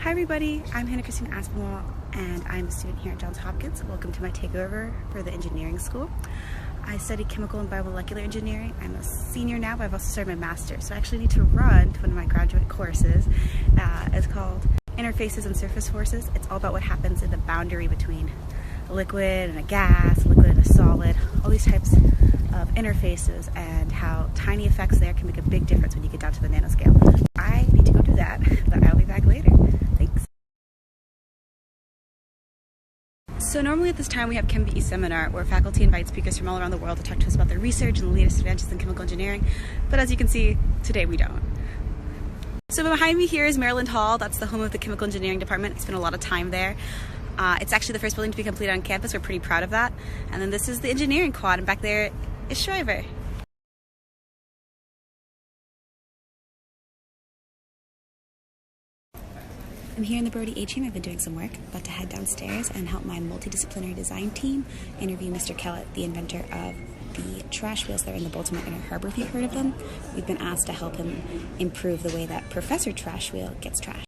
Hi everybody, I'm Christina Aspinwall and I'm a student here at Johns Hopkins. Welcome to my takeover for the engineering school. I study chemical and biomolecular engineering. I'm a senior now, but I've also started my master's. So I actually need to run to one of my graduate courses. It's called Interfaces and Surface Forces. It's all about what happens in the boundary between a liquid and a gas, a liquid and a solid, all these types of interfaces and how tiny effects there can make a big difference when you get down to the nanoscale. I need to go do that, but I'll be back later. Thanks. So normally at this time we have ChemBE seminar where faculty invite speakers from all around the world to talk to us about their research and the latest advances in chemical engineering, but as you can see, today we don't. So behind me here is Maryland Hall. That's the home of the chemical engineering department. I spent a lot of time there. It's actually the first building to be completed on campus. We're pretty proud of that. And then this is the engineering quad, and back there is Shriver. I'm here in the Brody A team. I've been doing some work. About to head downstairs and help my multidisciplinary design team interview Mr. Kellett, the inventor of the trash wheels that are in the Baltimore Inner Harbor, if you've heard of them. We've been asked to help him improve the way that Professor Trash Wheel gets trashed.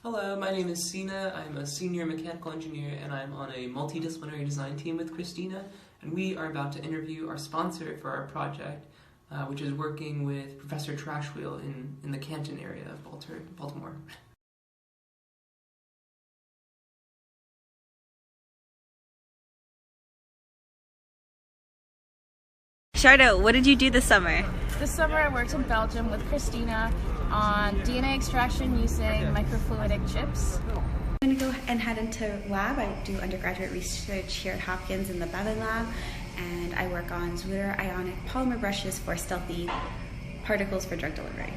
Hello, my name is Sina. I'm a senior mechanical engineer and I'm on a multidisciplinary design team with Christina, and we are about to interview our sponsor for our project, which is working with Professor Trashwheel in the Canton area of Baltimore. Shardo, what did you do this summer? This summer I worked in Belgium with Christina on DNA extraction using microfluidic chips. I'm going to go and head into lab. I do undergraduate research here at Hopkins in the Bevan lab, and I work on zwitterionic polymer brushes for stealthy particles for drug delivery.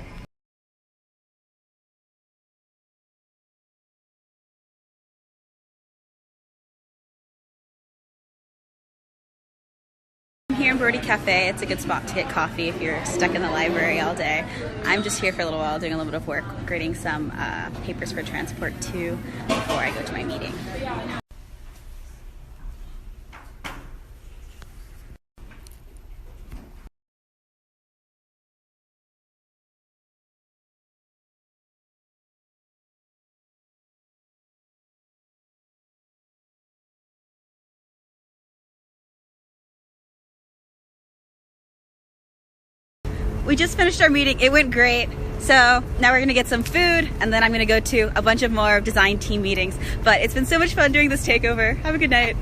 Here in Brody Cafe. It's a good spot to get coffee if you're stuck in the library all day. I'm just here for a little while doing a little bit of work, grading some papers for Transport 2 before I go to my meeting. We just finished our meeting. It went great. So now we're gonna get some food and then I'm gonna go to a bunch of more design team meetings. But it's been so much fun doing this takeover. Have a good night.